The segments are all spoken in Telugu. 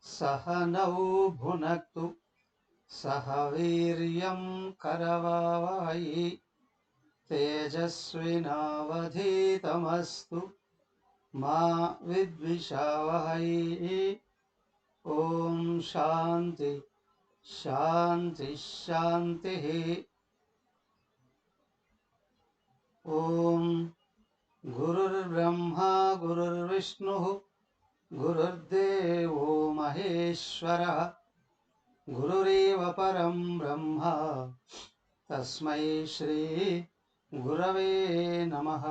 सह नौ भुनक्तु सह वीर्यं करवावहै तेजस्विनावधीतमस्तु मा विद्विषावहै। ओम शांति शांति शांतिः। ओम गुरुर्ब्रह्मा गुरुर्विष्णुः गुरुर्देवो महेश्वरः गुरुरेव परं ब्रह्म तस्मै श्री गुरवे नमः।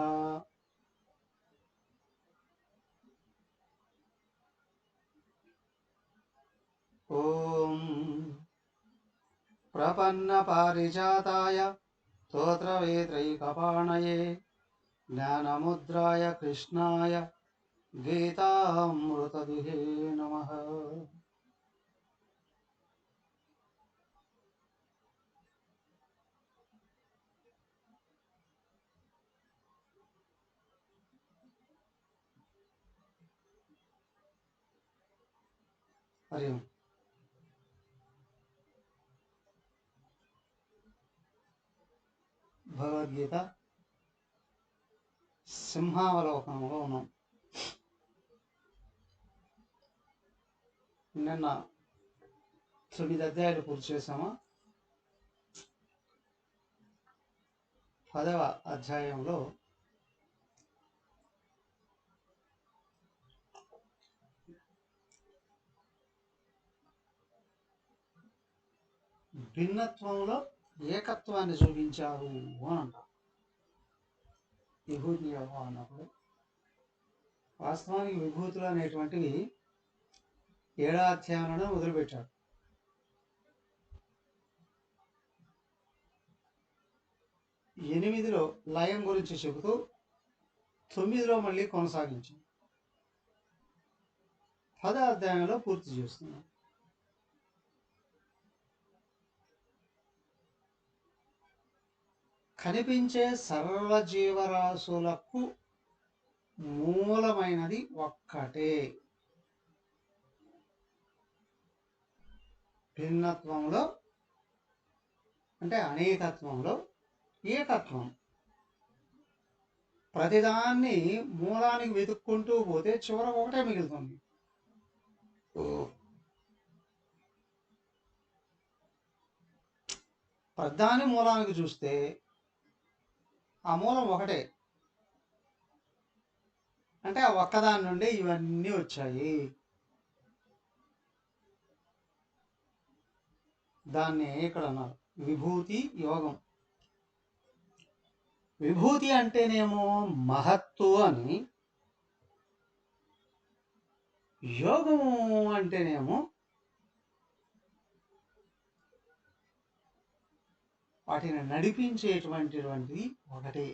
ओम प्रपन्नपारिजाताय स्तोत्रवेत्रैकपाणये ज्ञानमुद्राय कृष्णाय गीतामृतदुहे नमः। हरि ओम। భగవద్గీత సింహావలోకనంలో ఉన్నాం. నిన్న 9 అధ్యాయాలు పూర్తి చేసామా. 10వ అధ్యాయంలో భిన్నత్వంలో ఏకత్వాన్ని చూపించారు అని అంటారు. విభూతి యోగం అన్నప్పుడు వాస్తవానికి విభూతులు అనేటువంటివి 7వ అధ్యాయంలోనే మొదలుపెట్టారు. 8లో లయం గురించి చెబుతూ 9లో మళ్ళీ కొనసాగించాం. 10వ అధ్యాయంలో పూర్తి చేస్తున్నాం. కనిపించే సర్వ జీవరాశులకు మూలమైనది ఒక్కటే. భిన్నత్వంలో అంటే అనేకత్వంలో ఏకత్వం. ప్రతిదాన్ని మూలానికి వెతుక్కుంటూ పోతే చివరకు ఒకటే మిగులుతుంది. ప్రధాని మూలానికి చూస్తే ఆ మూలం ఒకటే. అంటే ఆ ఒక్కదాని నుండి ఇవన్నీ వచ్చాయి. దాన్ని ఇక్కడ అన్నారు విభూతి యోగం. విభూతి అంటేనేమో మహత్తు అని, యోగము అంటేనేమో వాటిని నడిపించేటువంటిది ఒకటే.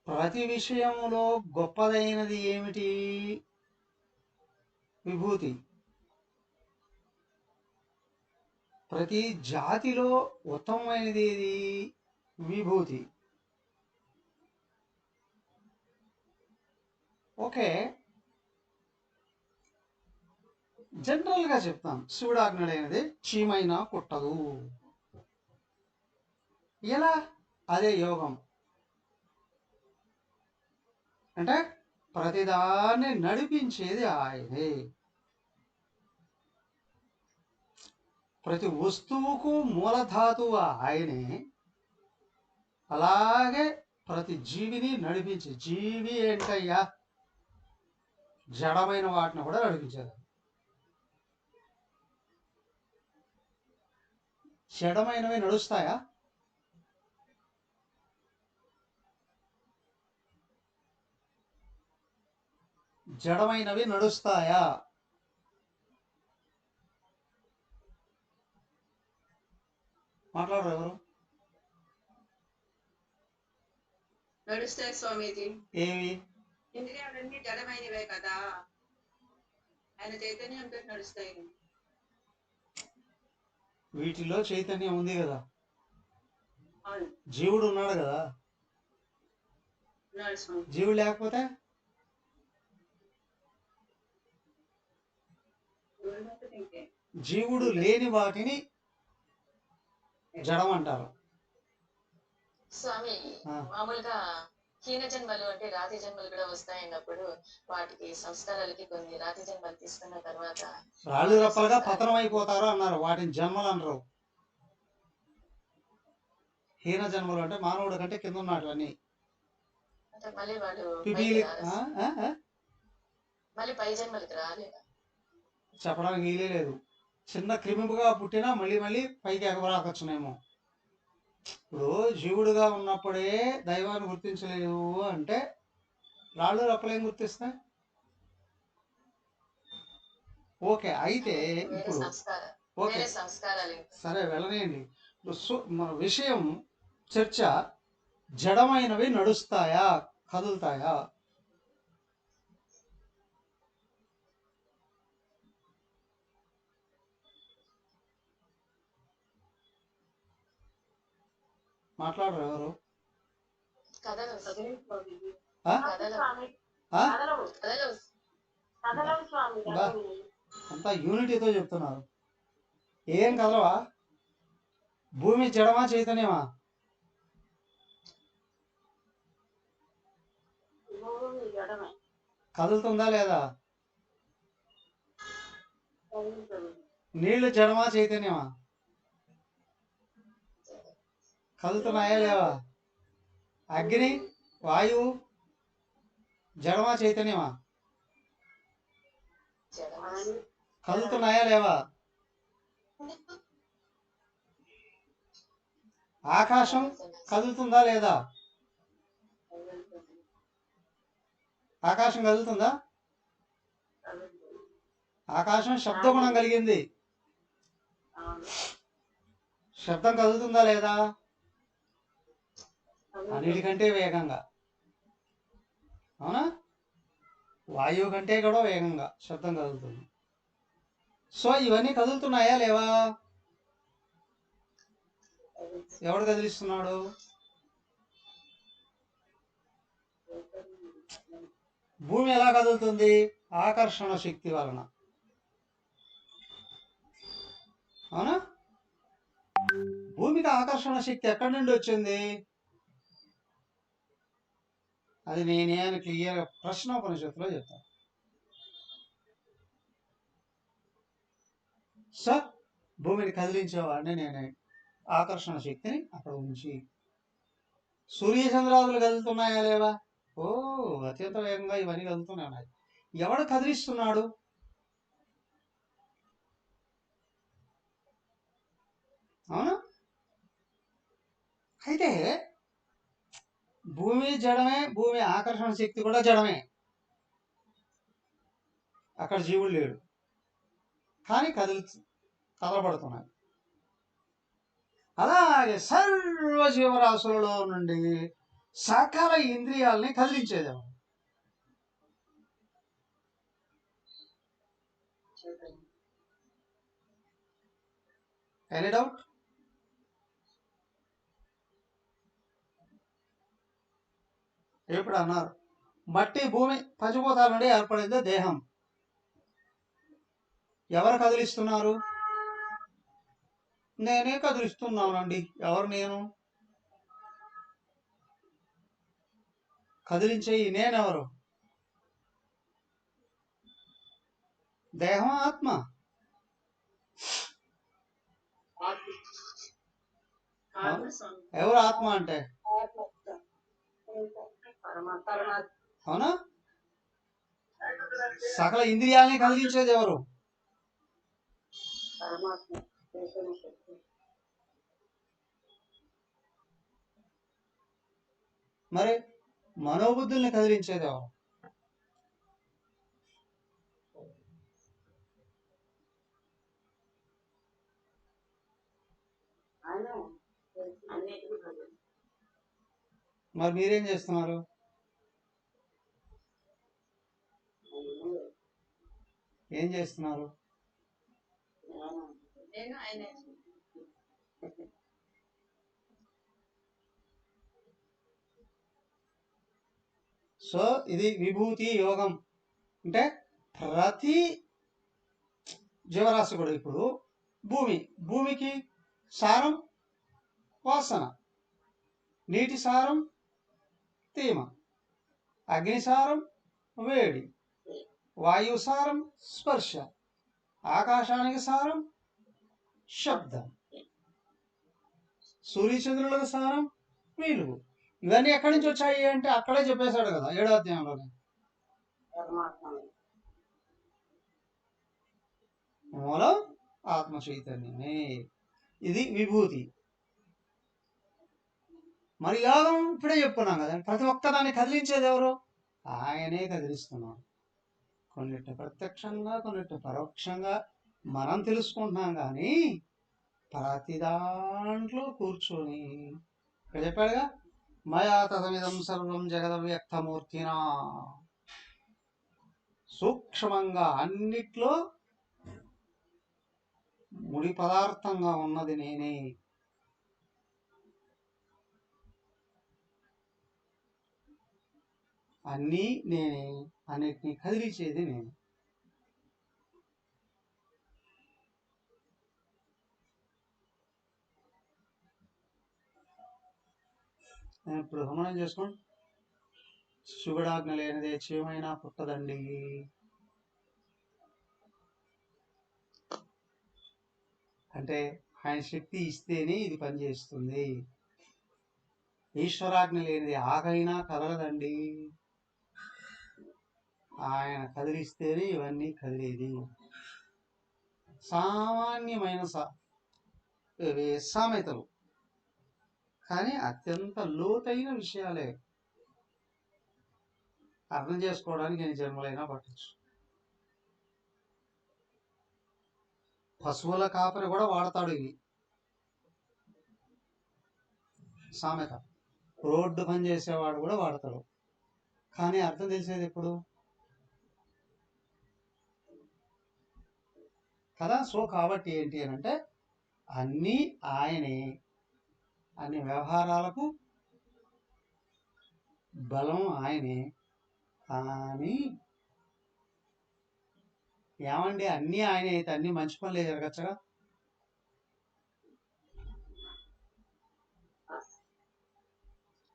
ప్రతి విషయంలో గొప్పదైనది ఏమిటి? విభూతి. ప్రతి జాతిలో ఉత్తమమైనది ఏది? విభూతి. ఓకే, జనరల్గా చెప్తాను. శివుడు ఆజ్ఞడైనది చీమైనా కుట్టదు. ఎలా? అదే యోగం. అంటే ప్రతిదాన్ని నడిపించేది ఆయనే. ప్రతి వస్తువుకు మూలధాతువు ఆయనే. అలాగే ప్రతి జీవిని నడిపించే జీవి ఏంటయ్యా? జడమైన వాటిని కూడా నడిపించేది. జడమైనవి నడుస్తాయా? జడమైనవి నడుస్తాయా? మాట్లాడరు ఎవరు? నడుస్తాయి స్వామీజీ. ఏవి? ఎందుకంటే అవన్నీ జడమైనవే కదా, ఆయన చైతన్యంతో నడుస్తాయి. వీటిలో చైతన్యం ఉంది కదా, జీవుడు ఉన్నాడు కదా. జీవుడు లేకపోతే జీవుడు లేని వాటిని జడం అంటారు. స్వామి మామూలుగా హీన జన్మలు అంటే రాతి జన్మలు కూడా వస్తాయన్నప్పుడు వాటికి సంస్కారాలకి కొన్ని రాతి జన్మలు తీసుకున్న తర్వాత రాళ్ళు రప్పలుగా పతనం అయిపోతారు అన్నారు. వాటిని జన్మలు అనరు. హీన జన్మలు అంటే మానవుడు కంటే కింద ఉన్నాడు అని. అంటే మళ్ళీ వాడు పిపీలి మళ్ళీ పై జన్మలకి రాలేదా? చెప్పడానికి వీలే లేదు. చిన్న క్రిమిగా పుట్టినా మళ్ళీ మళ్ళీ పైకి ఎగబరాకొచ్చునేమో. ఇప్పుడు జీవుడుగా ఉన్నప్పుడే దైవాన్ని గుర్తించలేవు అంటే రాళ్ళు రప్పలేం గుర్తిస్తాయి? ఓకే, అయితే ఇప్పుడు ఓకే సరే వెళ్ళనేయండి. మన విషయం చర్చ జడమైనవి నడుస్తాయా, కదులుతాయా? మాట్లాడరు ఎవరు? అంతా యూనిటీతో చెప్తున్నారు. ఏం కదలవా? భూమి జడమా చైతన్యమా? కదులుతుందా లేదా? నీళ్లు జడమా చైతన్యమా? కదులుతున్నాయా లేవా? అగ్ని వాయువు జడమా చైతన్యమా? కదులుతున్నాయా లేవా? ఆకాశం కదులుతుందా లేదా? ఆకాశం కదులుతుందా? ఆకాశం శబ్దగుణం కలిగింది. శబ్దం కదులుతుందా లేదా? అన్నిటికంటే వేగంగా. అవునా? వాయువు కంటే కూడా వేగంగా శబ్దం కదులుతుంది. సో ఇవన్నీ కదులుతున్నాయా లేవా? ఎవడు కదిలిస్తున్నాడు? భూమి ఎలా కదులుతుంది? ఆకర్షణ శక్తి వలన. అవునా? భూమికి ఆకర్షణ శక్తి ఎక్కడి నుండి వచ్చింది? అది నేనే అని క్లియర్ ప్రశ్నోపనిషత్తులో చెప్తాను. సార్ భూమిని కదిలించేవాడిని నేనే. ఆకర్షణ శక్తిని అక్కడ ఉంచి. సూర్యచంద్రాదులు కదులుతున్నాయా లేవా? ఓ అత్యంత వేగంగా ఇవన్నీ కదులుతున్నాయి. ఎవడు కదిలిస్తున్నాడు? అవునా? అయితే భూమి జడమే, భూమి ఆకర్షణ శక్తి కూడా జడమే. అక్కడ జీవుడు లేడు, కానీ కదలబడుతున్నాయి. అలాగే సర్వ జీవరాశులలో నుండి సకల ఇంద్రియాలని కదిలించేది ఎవరు? Any doubt? ఎప్పుడు అన్నారు మట్టి భూమి పంచభూతాల నుండి ఏర్పడిందే దేహం. ఎవరు కదిలిస్తున్నారు? నేనే కదిలిస్తున్నానండి. ఎవరు నేను? కదిలించే ఈ నేనెవరు? దేహం ఆత్మ. ఎవరు ఆత్మ అంటే? అవునా? సకల ఇంద్రియాలని కదిలించేది ఎవరు? మరి మనోబుద్ధుల్ని కదిలించేది ఎవరు? మరి మీరేం చేస్తున్నారు? ఏం చేస్తున్నారు? సో ఇది విభూతి యోగం. అంటే ప్రతి జీవరాశి కూడా. ఇప్పుడు భూమికి సారం వాసన, నీటి సారం తేమ, అగ్ని సారం వేడి, వాయు సారం స్పర్శ, ఆకాశానికి సారం శబ్దం, సూర్యచంద్రులకు సారం వెలుగు. ఇవన్నీ ఎక్కడి నుంచి వచ్చాయి అంటే అక్కడే చెప్పేశాడు కదా 7వ అధ్యాయంలోనే. మూలం ఆత్మ చైతన్యమే. ఇది విభూతి. మరి యోగం ఇప్పుడే చెప్పుకున్నాం కదా, ప్రతి ఒక్కదాన్ని కదిలించేది ఎవరు? ఆయనే కదిలిస్తున్నాడు. కొన్నిటి ప్రత్యక్షంగా, కొన్నిటి పరోక్షంగా మనం తెలుసుకుంటున్నాం, కానీ ప్రతి దాంట్లో కూర్చొని ఇక్కడ చెప్పాడుగా, మయా తదమిదం సర్వం జగదవ్యక్తమూర్తినా. సూక్ష్మంగా అన్నిట్లో ముడి పదార్థంగా ఉన్నది నేనే. అన్నీ నేనే, అన్నిటినీ కదిలించేది నేను. ఇప్పుడు హోమనం చేసుకోండి. శివుడాజ్ఞ లేనిదే చీమైనా పుట్టదండి. అంటే ఆయన శక్తి ఇస్తేనే ఇది పనిచేస్తుంది. ఈశ్వరాజ్ఞ లేనిది ఆగైనా కదలదండి. ఆయన కదిలిస్తేనే ఇవన్నీ కదిలేది. సామాన్యమైన సామెతలు, కానీ అత్యంత లోతైన విషయాలే. అర్థం చేసుకోవడానికి ఎన్ని జన్మలైనా పట్టచ్చు. పశువుల కాపరి కూడా వాడతాడు ఇవి. సామెత రోడ్డు పని చేసేవాడు కూడా వాడతాడు, కానీ అర్థం తెలిసేది ఎప్పుడు కదా. సో కాబట్టి ఏంటి అని అంటే అన్నీ ఆయనే, అన్ని వ్యవహారాలకు బలం ఆయనే. కానీ ఏమండి, అన్నీ ఆయనే అయితే అన్ని మంచి పనులే జరగచ్చుగా.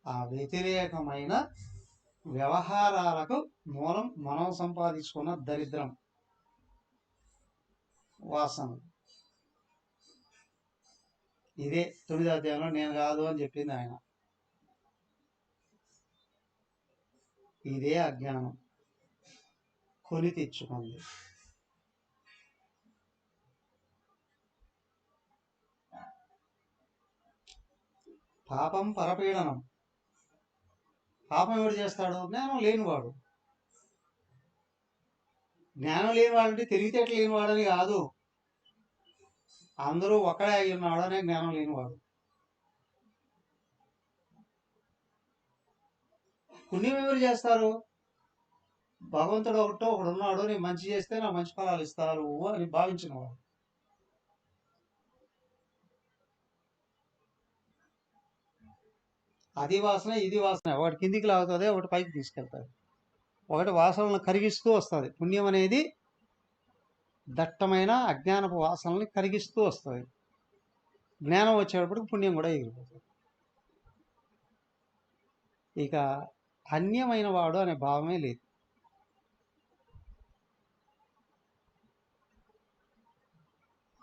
ఆ వ్యతిరేకమైన వ్యవహారాలకు మూలం మనం సంపాదించుకున్న దరిద్రం, వాసన. ఇదే 9వ అధ్యాయంలో నేను కాదు అని చెప్పింది ఆయన. ఇదే అజ్ఞానం కొని తెచ్చుకుంది. పాపం పరపీడనం. పాపం ఎవడు చేస్తాడు? జ్ఞానం లేనివాడు. జ్ఞానం లేనివాడంటే తెలివితేటలు లేనివాడని కాదు, అందరూ ఒక్కడే అయి ఉన్నాడు అనే జ్ఞానం లేనివాడు. పుణ్యం ఎవరు చేస్తారు? భగవంతుడు ఒకడున్నాడు, నేను మంచి చేస్తే నా మంచి ఫలాలు ఇస్తారు అని భావించిన వాడు. అది వాసన, ఇది వాసన. ఒకటి కిందికి లాగుతుంది, ఒకటి పైకి తీసుకెళ్తాది. ఒకటి వాసనలను కరిగిస్తూ వస్తుంది. పుణ్యం అనేది దట్టమైన అజ్ఞానపు వాసనల్ని కరిగిస్తూ వస్తుంది. జ్ఞానం వచ్చేటప్పటికి పుణ్యం కూడా ఎగిరిపోతుంది. ఇక అన్యమైన వాడు అనే భావమే లేదు.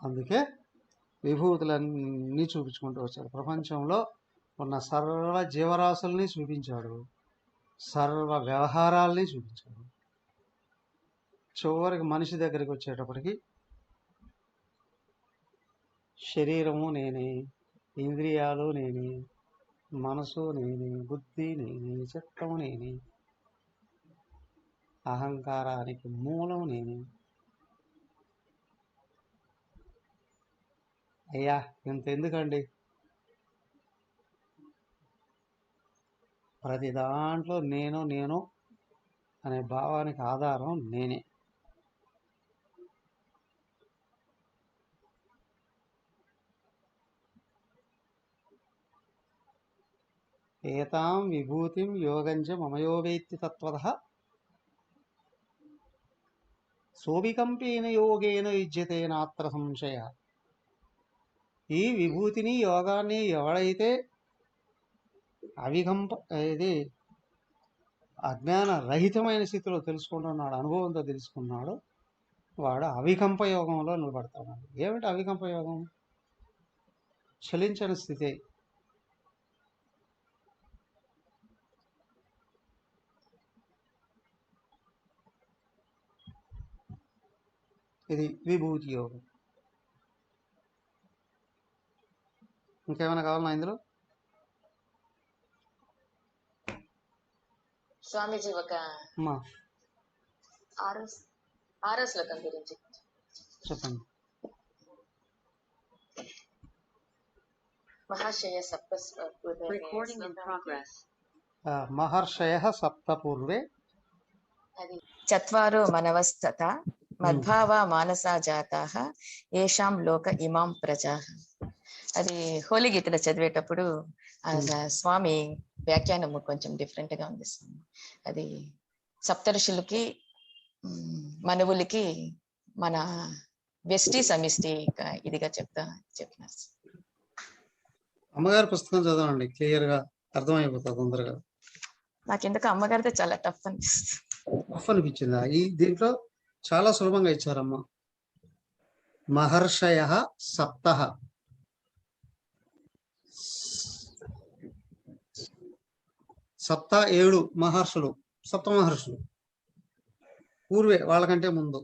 అందుకే విభూతులన్నీ చూపించుకుంటూ వచ్చాడు. ప్రపంచంలో ఉన్న సర్వ జీవరాశుల్ని చూపించాడు, సర్వ వ్యవహారాల్ని చూపించాడు. చివరికి మనిషి దగ్గరికి వచ్చేటప్పటికి శరీరము నేనే, ఇంద్రియాలు నేనే, మనసు నేనే, బుద్ధి నేనే, చిత్తము నేనే, అహంకారానికి మూలం నేనే. అయ్యా ఇంత ఎందుకండి? ప్రతి దాంట్లో నేను నేను అనే భావానికి ఆధారం నేనే. ఏతాం విభూతిం యోగంచ మమయోవేత్తి తత్వతః సోభికంపేన యోగేన యుజ్యతే నాత్ర సంశయ. ఈ విభూతిని యోగాన్ని ఎవడైతే అవికంప ఇది అజ్ఞాన రహితమైన స్థితిలో తెలుసుకుంటున్నాడు, అనుభవంతో తెలుసుకున్నాడు, వాడు అవికంప యోగంలో నిలబడతాడు. ఏమిటి అవికంప యోగం? చలించని స్థితి. ఇది విభూతి యోగం. ఇంకేమైనా కావాలన్నా ఇందులో? స్వామీజీ ఒక అమ్మా ఆరో శ్లోకం గురించి చెప్పండి. మహాశయ సప్త మహర్షయ సప్త పూర్వే అది చత్వారో మనవస్తత మద్భావ మానసా జాతాః ఏషాం లోక ఇమాం ప్రజాః. అది హోలీ గీతలో చదివేటప్పుడు ఆ స్వామి వ్యాఖ్యానం కొంచెం డిఫరెంట్ గా ఉంది స్వామి. అది సప్తఋషులకి మనవులకి మన వ్యష్టి సమిష్టి ఇదిగా చెప్పినారు. అమ్మగారి పుస్తకం చదవండి, క్లియర్ గా అర్థమైపోతుంది తొందరగా. నాకెందుకు అమ్మగారితో చాలా టఫ్ అనిపిస్తుంది. టఫ్ అనిపించిందా? ఈ దీంట్లో చాలా సులభంగా ఇచ్చారమ్మా. మహర్షయ సప్త, సప్త 7 మహర్షులు, సప్త మహర్షులు పూర్వే వాళ్ళకంటే ముందు.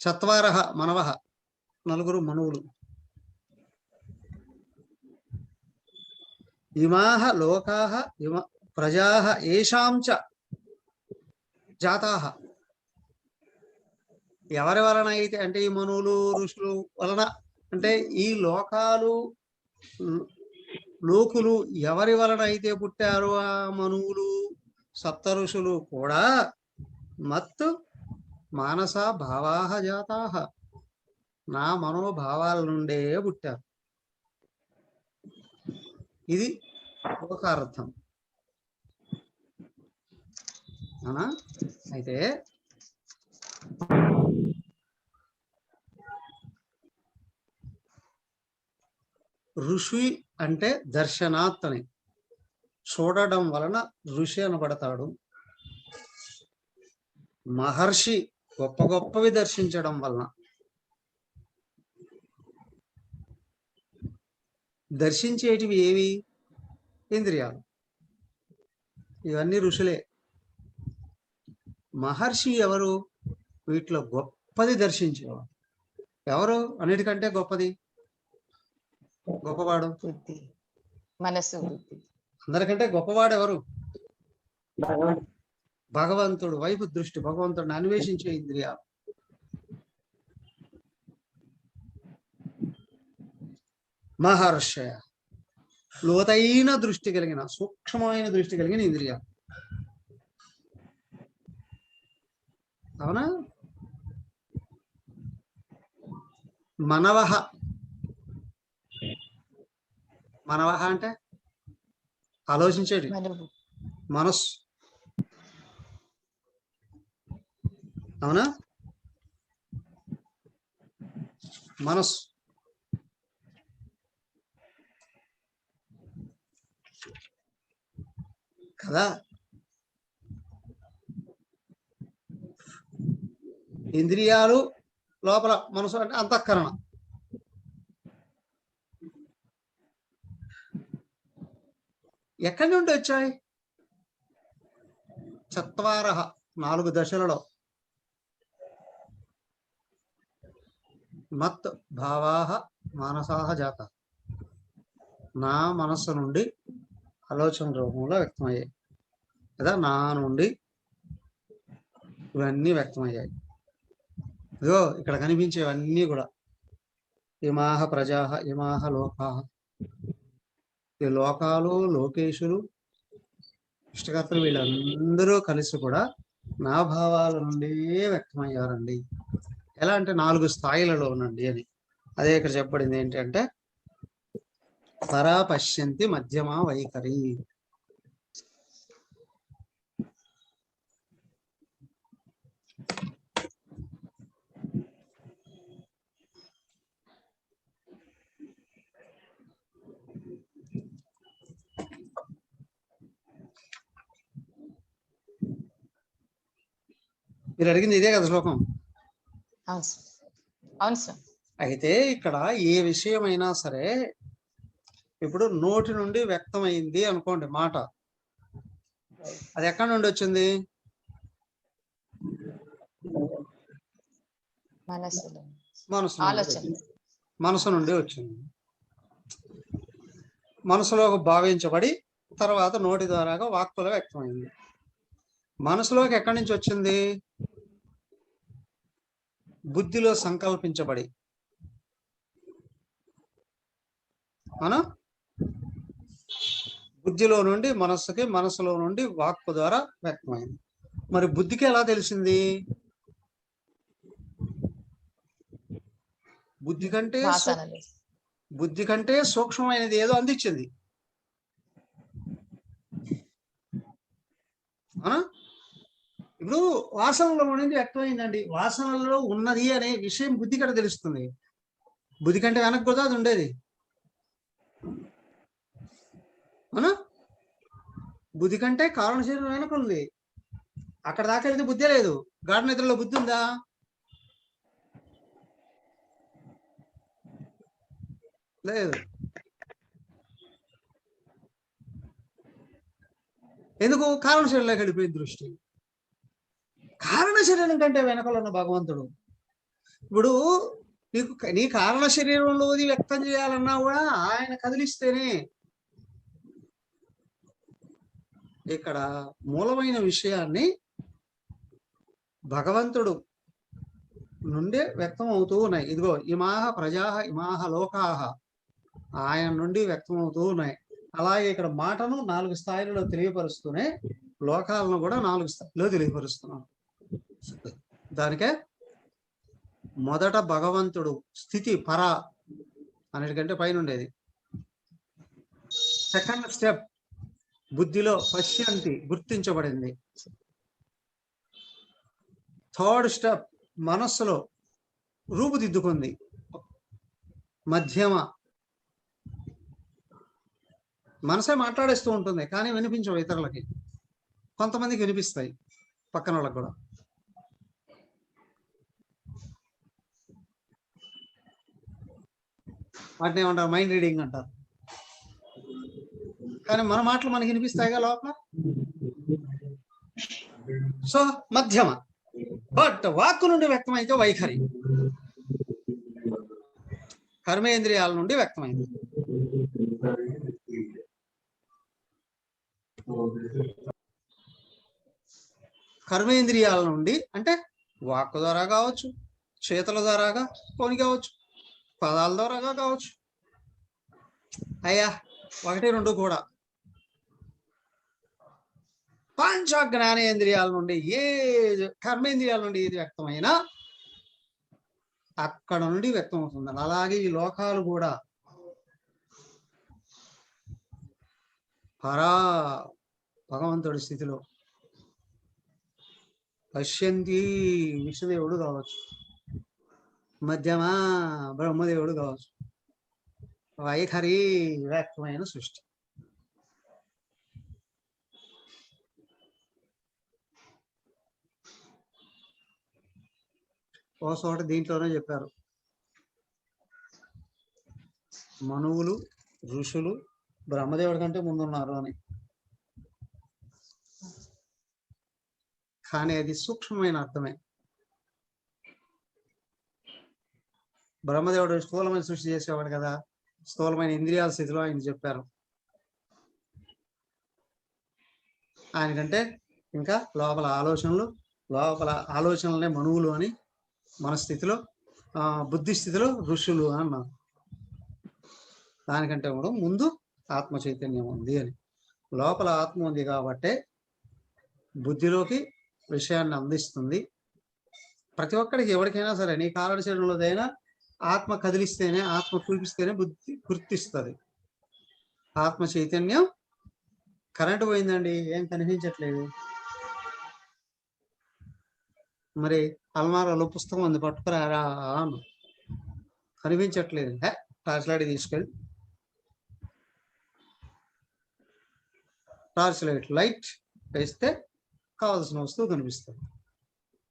చత్వార మనవ 4 మనువులు. ఇమాహ లోకాః ప్రజాః ఏషాం చ జాతాః. ఎవరి వలన అయితే, అంటే ఈ మనువులు ఋషులు వలన, అంటే ఈ లోకాలు లోకులు ఎవరి వలన అయితే పుట్టారో ఆ మనువులు సప్త ఋషులు కూడా మత్తు మానస భావాః జాతాః, నా మనోభావాల నుండే పుట్టారు. ఇది లోకార్థం. అవునా? అయితే ఋషి అంటే దర్శనాత్ అని, చూడడం వలన ఋషి అనబడతాడు. మహర్షి గొప్ప గొప్పవి దర్శించడం వలన. దర్శించేటివి ఏవి? ఇంద్రియాలు. ఇవన్నీ ఋషులే. మహర్షి ఎవరు? వీటిలో గొప్పది దర్శించేవాడు. ఎవరు అన్నిటికంటే గొప్పది? గొప్పవాడు బుద్ధి, మనసు, అందరికంటే గొప్పవాడు ఎవరు? భగవంతుడు వైపు దృష్టి, భగవంతుడిని అన్వేషించే ఇంద్రియాలు. మహర్షయ లోతైన దృష్టి కలిగిన, సూక్ష్మమైన దృష్టి కలిగిన ఇంద్రియాలు. అవునా? మనవః, మనవః అంటే ఆలోచించేది, మనస్సు. అవునా? మనస్సు. కదా? ఇంద్రియాలు లోపల, మనసు అంటే అంతఃకరణ. ఎక్కడి నుండి వచ్చాయి? చత్వార 4 దశలలో. మత్ భావాః మానసాః జాత, నా మనస్సు నుండి ఆలోచన రూపంలో వ్యక్తమయ్యాయి కదా, నా నుండి ఇవన్నీ వ్యక్తమయ్యాయి. ఇదిగో ఇక్కడ కనిపించేవన్నీ కూడా ఇమాహ ప్రజాః ఇమాహ లోకాః. ఈ లోకాలు, లోకేశులు, ఇష్టకర్తలు వీళ్ళందరూ కలిసి కూడా నా భావాల నుండి వ్యక్తమయ్యారండి. ఎలా అంటే 4 స్థాయిలలో ఉండండి అని. అదే ఇక్కడ చెప్పబడింది ఏంటంటే పరా పశ్యంతి మధ్యమా వైఖరి. మీరు అడిగింది ఇదే కదా శ్లోకం. అవును సార్. అవును సార్. అయితే ఇక్కడ ఏ విషయమైనా సరే ఇప్పుడు నోటి నుండి వ్యక్తమైంది అనుకోండి మాట, అది ఎక్కడి నుండి వచ్చింది? మనసు నుండి వచ్చింది. మనసులో భావించబడి తర్వాత నోటి ద్వారాగా వాక్కులో వ్యక్తమైంది. మనసులోకి ఎక్కడి నుంచి వచ్చింది? బుద్ధిలో సంకల్పించబడి, అవునా? బుద్ధిలో నుండి మనస్సుకి, మనసులో నుండి వాక్కు ద్వారా వ్యక్తమైంది. మరి బుద్ధికి ఎలా తెలిసింది? బుద్ధి కంటే సూక్ష్మమైనది ఏదో అందించింది, అవునా? ఇప్పుడు వాసనలో నుండి వ్యక్తమైందండి. వాసనలో ఉన్నది అనే విషయం బుద్ధి కంటే తెలుస్తుంది. బుద్ధి కంటే వెనక్కి కూడా అది ఉండేది, అవునా? బుద్ధి కంటే కారణ శరీరం వెనక ఉంది. అక్కడ దాకా వెళ్తే బుద్ధే లేదు. గాఢ నిద్రలో బుద్ధి ఉందా? లేదు. ఎందుకు? కారణ శరీరంలోకి వెళ్ళిపోయింది దృష్టి. కారణ శరీరం కంటే వెనకలో ఉన్న భగవంతుడు. ఇప్పుడు నీకు నీ కారణ శరీరంలోది వ్యక్తం చేయాలన్నా కూడా ఆయన కదిలిస్తేనే. ఇక్కడ మూలమైన విషయాన్ని భగవంతుడు నుండి వ్యక్తం అవుతూ ఉన్నాయి. ఇదిగో ఇమాహ ప్రజా ఇమాహ లోకాహ, ఆయన నుండి వ్యక్తం అవుతూ ఉన్నాయి. అలాగే ఇక్కడ మాటను 4 స్థాయిలలో తెలియపరుస్తూనే లోకాలను కూడా 4 స్థాయిలో తెలియపరుస్తున్నాం. దానికే మొదట భగవంతుడు స్థితి పర అన్నిటికంటే పైన ఉండేది. సెకండ్ స్టెప్ బుద్ధిలో పశ్యంతి గుర్తించబడింది. థర్డ్ స్టెప్ మనస్సులో రూపుదిద్దుకుంది. మధ్యమ మనసే మాట్లాడేస్తూ ఉంటుంది కానీ వినిపించవు ఇతరులకి, కొంతమందికి వినిపిస్తాయి, పక్కన వాళ్ళకి కూడా. వాటిని ఏమంటారు? మైండ్ రీడింగ్ అంటారు. కానీ మన మాటలు మనకి వినిపిస్తాయిగా లోపల. సో మధ్యమ. బట్ వాక్కు నుండి వ్యక్తమైతే వైఖరి, కర్మేంద్రియాల నుండి వ్యక్తమైంది. కర్మేంద్రియాల నుండి అంటే వాక్కు ద్వారా కావచ్చు, చేతుల ద్వారాగా కొని కావచ్చు, పదాల ద్వారాగా కావచ్చు. అయ్యా 1, 2 కూడా. పంచ జ్ఞానేంద్రియాల నుండి కర్మేంద్రియాల నుండి ఏది వ్యక్తమైనా అక్కడ నుండి వ్యక్తం అవుతుంది. అలాగే ఈ లోకాలు కూడా పరా భగవంతుడి స్థితిలో పశ్యంతి విష్ణుదేవుడు కావచ్చు, మధ్యమా బ్రహ్మదేవుడు కావచ్చు, వైఖరి వ్యక్తమైన సృష్టి. ఓ చోట దీంట్లోనే చెప్పారు, మనువులు ఋషులు బ్రహ్మదేవుడి కంటే ముందున్నారు అని. కానీ అది సూక్ష్మమైన అర్థమే. బ్రహ్మదేవుడు స్థూలమైన సృష్టి చేసేవాడు కదా, స్థూలమైన ఇంద్రియాల స్థితిలో ఆయన చెప్పారు. ఆయనకంటే ఇంకా లోపల ఆలోచనలనే మనువులు అని, మన స్థితిలో బుద్ధి స్థితిలో ఋషులు అన్నారు. దానికంటే కూడా ముందు ఆత్మ చైతన్యం ఉంది అని. లోపల ఆత్మ ఉంది కాబట్టే బుద్ధిలోకి విషయాన్ని అందిస్తుంది. ప్రతి ఒక్కడికి ఎవరికైనా సరే నీ కారణ శరీరంలోదైనా ఆత్మ కదిలిస్తేనే, ఆత్మ చూపిస్తేనే బుద్ధి గుర్తిస్తుంది. ఆత్మ చైతన్యం కరెంటు పోయిందండి, ఏం కనిపించట్లేదు. మరి అల్మారాలో పుస్తకం ఉంది పట్టుకురారా, కనిపించట్లేదు. టార్చ్ లైట్ తీసుకెళ్ళి టార్చ్ లైట్ వేస్తే కావాల్సిన వస్తువు కనిపిస్తుంది.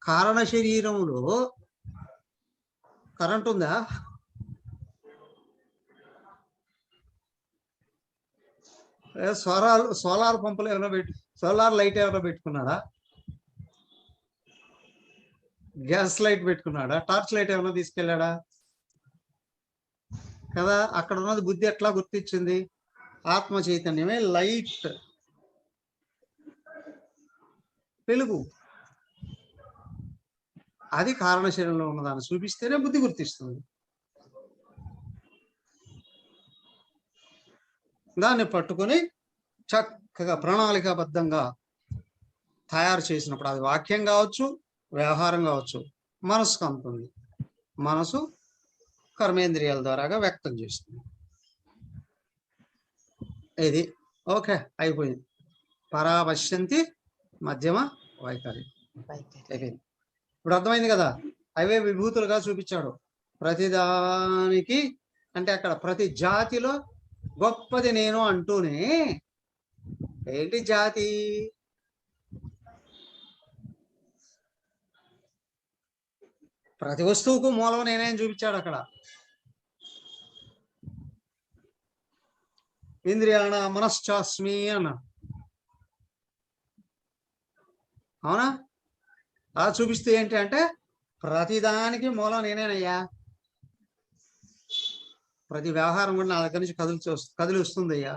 కారణ శరీరంలో కరెంట్ ఉందా? సోలార్ పంపులు ఏమైనా సోలార్ లైట్ ఏమైనా పెట్టుకున్నాడా? గ్యాస్ లైట్ పెట్టుకున్నాడా? టార్చ్ లైట్ ఏమైనా తీసుకెళ్ళాడా? కదా. అక్కడ ఉన్నది బుద్ధి ఎట్లా గుర్తించింది? ఆత్మ చైతన్యమే లైట్, వెలుగు. అది కారణ శరీరంలో ఉన్నదాన్ని చూపిస్తేనే బుద్ధి గుర్తిస్తుంది. దాన్ని పట్టుకొని చక్కగా ప్రణాళికాబద్ధంగా తయారు చేసినప్పుడు అది వాక్యం కావచ్చు, వ్యవహారం కావచ్చు, మనసుకు అందుతుంది. మనసు కర్మేంద్రియాల ద్వారాగా వ్యక్తం చేస్తుంది. ఇది ఓకే, అయిపోయింది. పరాపశ్యంతి మధ్యమ వైఖరి అయిపోయింది. ఇప్పుడు అర్థమైంది కదా. అవే విభూతులుగా చూపించాడు ప్రతిదానికి. అంటే అక్కడ ప్రతి జాతిలో గొప్పది నేను అంటూనే, ఏంటి జాతి? ప్రతి వస్తువుకు మూలం నేనే అని చూపించాడు అక్కడ. ఇంద్రియాణ మనశ్చాస్మి అన్న, అవునా? అలా చూపిస్తే ఏంటి అంటే ప్రతిదానికి మూలం నేనేనయ్యా. ప్రతి వ్యవహారం కూడా నా దగ్గర నుంచి కదిలి వస్తుందయ్యా.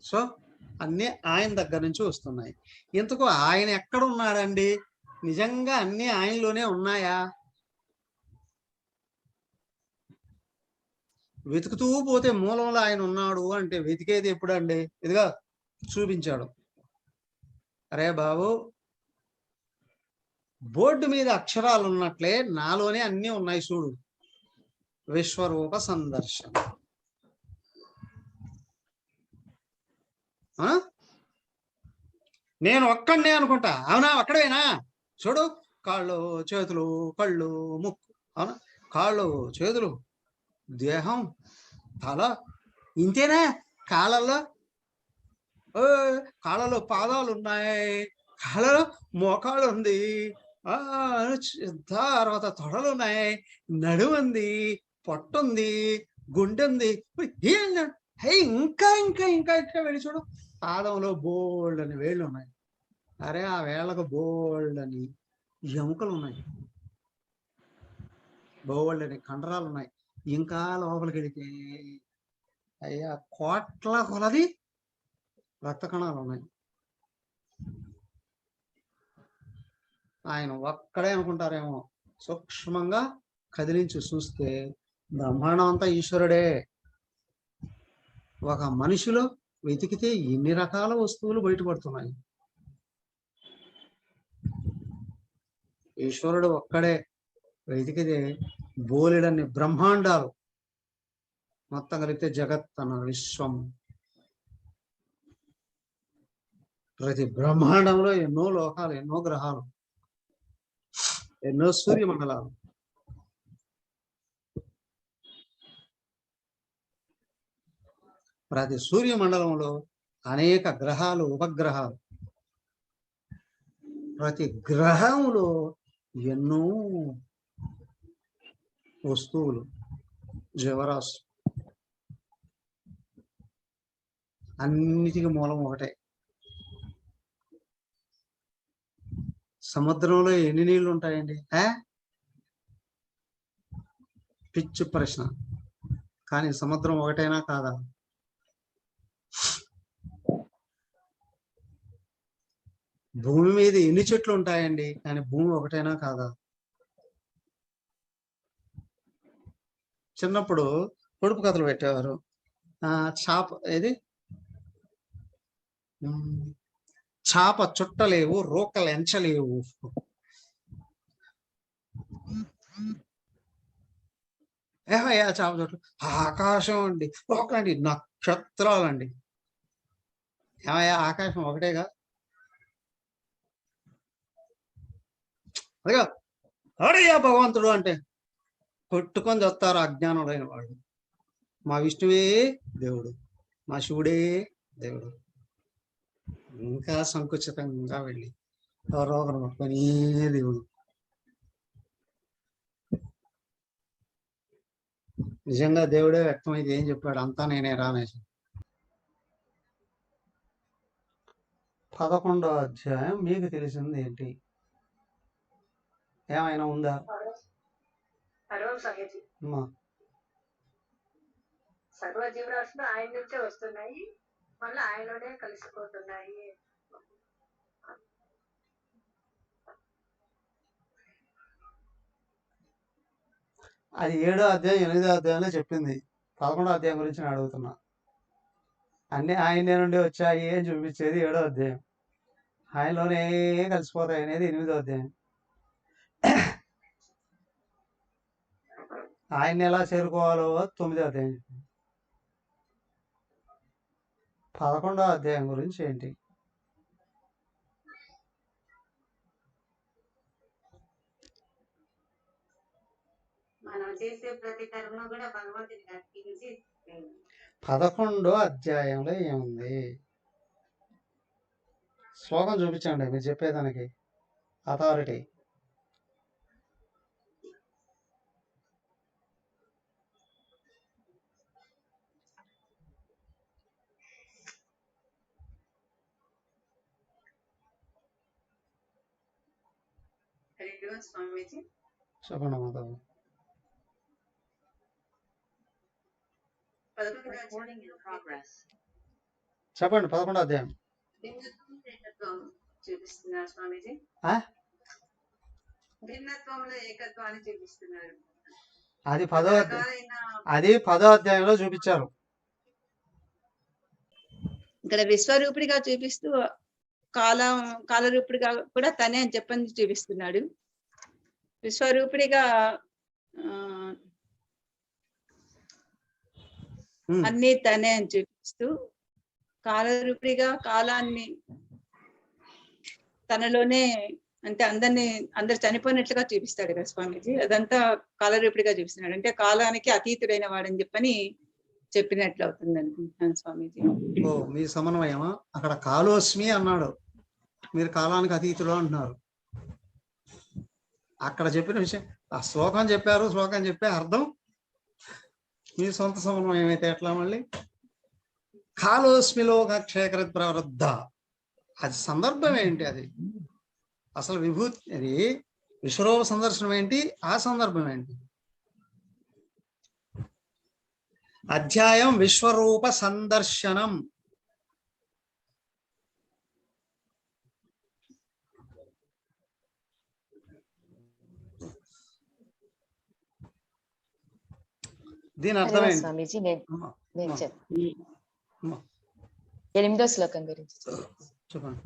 సో అన్నీ ఆయన దగ్గర నుంచి వస్తున్నాయి. ఇంతకు ఆయన ఎక్కడ ఉన్నాడండి? నిజంగా అన్నీ ఆయనలోనే ఉన్నాయా? వెతుకుతూ పోతే మూలంలో ఆయన ఉన్నాడు అంటే వెతికేది ఎప్పుడండి? ఇదిగా చూపించాడు. అరే బాబు, బోర్డు మీద అక్షరాలు ఉన్నట్లే నాలోనే అన్నీ ఉన్నాయి చూడు. విశ్వరూప సందర్శన. నేను ఒక్కడే అనుకుంటా, అవునా? ఒక్కడేనా? చూడు, కాళ్ళు, చేతులు, కళ్ళు, ముక్కు, అవునా? కాళ్ళు, చేతులు, దేహం, తల, ఇంతేనా? కాళ్ళలో పాదాలు ఉన్నాయి, కాళ్ళలో మోకాళ్ళు ఉంది, తర్వాత తొడలు ఉన్నాయి, నడుము ఉంది, పొట్టుంది, గుండె ఉంది. ఇంకా ఇంకా ఇంకా ఇంకా వెళ్ళి చూడు, పాదంలో బోల్డ్ అని వేళ్ళు ఉన్నాయి. అరే ఆ వేళ్ళకు బోల్డ్ అని ఎముకలు ఉన్నాయి, బోల్డ్ అని కండరాలు ఉన్నాయి. ఇంకా లోపలికి వెళితే అయ్యా కోట్ల కొలది రక్త కణాలు ఉన్నాయి. ఆయన ఒక్కడే అనుకుంటారేమో, సూక్ష్మంగా కదిలించి చూస్తే బ్రహ్మాండం అంతా ఈశ్వరుడే. ఒక మనిషిలో వెతికితే ఎన్ని రకాల వస్తువులు బయటపడుతున్నాయి. ఈశ్వరుడు ఒక్కడే, వెతికితే బోలెడన్ని బ్రహ్మాండాలు. మొత్తం కలిపితే జగత్ అన్న విశ్వం. ప్రతి బ్రహ్మాండంలో ఎన్నో లోకాలు, ఎన్నో గ్రహాలు, ఎన్నో సూర్యమండలాలు. ప్రతి సూర్యమండలంలో అనేక గ్రహాలు, ఉపగ్రహాలు. ప్రతి గ్రహంలో ఎన్నో వస్తువులు, జీవరాశి. అన్నిటికీ మూలం ఒకటే. సముద్రంలో ఎన్ని నీళ్లు ఉంటాయండి? పిచ్చు ప్రశ్న. కానీ సముద్రం ఒకటేనా కాదా? భూమి మీద ఎన్ని చెట్లు ఉంటాయండి? కానీ భూమి ఒకటేనా కాదా? చిన్నప్పుడు పొడుపు కథలు పెట్టేవారు. చాప ఏది, చాప చుట్టలేవు, రోకలు ఎంచలేవు. ఏమయ్యా చాప చుట్టలు? ఆకాశం అండి, రోకలండి, నక్షత్రాలండి. ఏమయ్యా ఆకాశం ఒకటేగా? అదిగా అడయ్యా భగవంతుడు అంటే కొట్టుకొని వస్తారు అజ్ఞానులైన వాళ్ళు. మా విష్ణువే దేవుడు, మా శివుడే దేవుడు. ఇంకా సంకుచితంగా వెళ్ళి ఎవరో ఒకరు పట్టుకొని దేవుడు. నిజంగా దేవుడే వ్యక్తమైతే ఏం చెప్పాడు? అంతా నేనే రానేసి. 11వ అధ్యాయం మీకు తెలిసింది ఏంటి? ఏమైనా ఉందా? అమ్మా, సర్వ జీవరాశులు ఆయన నుంచే వస్తున్నాయి, మళ్ళీ ఆయనలోనే కలిసిపోతున్నాయి. అది 7వ అధ్యాయం 8వ అధ్యాయంలో చెప్పింది. 11వ అధ్యాయం గురించి నేను అడుగుతున్నా. అన్ని ఆయనే నుండి వచ్చాయి అని చూపించేది 7వ అధ్యాయం. ఆయనలోనే కలిసిపోతాయి అనేది 8వ అధ్యాయం. ఆయన్ని ఎలా చేరుకోవాలో 9వ అధ్యాయం చెప్పింది. 11వ అధ్యాయం గురించి ఏంటి? మనం చేసే ప్రతి కర్మ కూడా భగవంతుడికి అర్పించి 11వ అధ్యాయంలో ఏముంది? శ్లోకం చూపించండి మీరు చెప్పేదానికి అథారిటీ. స్వామీజీ చెప్పండి మాధవ్. 11వ చెప్పండి 11వ అధ్యాయం. ఏకత్వం చూపిస్తున్నారు స్వామీజీ. భిన్నత్వంలో ఏకత్వాన్ని చూపిస్తున్నారు. అది 10వ అధ్యాయంలో చూపించారు. ఇక్కడ విశ్వరూపుడిగా చూపిస్తూ కాలరూపుడిగా కూడా తనే అని చెప్పని చూపిస్తున్నాడు. విశ్వరూపుడిగా అన్ని తనే అని చూపిస్తూ, కాలరూపిగా కాలాన్ని తనలోనే అంటే అందరు చనిపోయినట్లుగా చూపిస్తాడు కదా స్వామీజీ. అదంతా కాలరూపిడిగా చూపిస్తున్నాడు. అంటే కాలానికి అతీతుడైన వాడని చెప్పని చెప్పినట్లు అవుతుంది అనుకుంటున్నాను స్వామీజీ. ఓ, మీ సమన్వయమా? అక్కడ కాలోస్మి అన్నాడు, మీరు కాలానికి అతీతుడు అంటున్నారు. అక్కడ చెప్పిన విషయం ఆ శ్లోకం చెప్పారు, శ్లోకం చెప్పే అర్థం మీ సొంత సమన్వయం అయితే ఎట్లా? మళ్ళీ కాలోస్మిలోక క్షేకృత్ ప్రవృద్ధ, అది సందర్భం ఏంటి? అది అసలు విభూతి, అది విశ్వరూప సందర్శనం ఏంటి? ఆ సందర్భం ఏంటి? అధ్యాయం విశ్వరూప సందర్శనం. దీని అర్థం ఏంటి స్వామీజీ? నేను చెప్తాను. 8వ శ్లోకం గురించి చెప్పండి.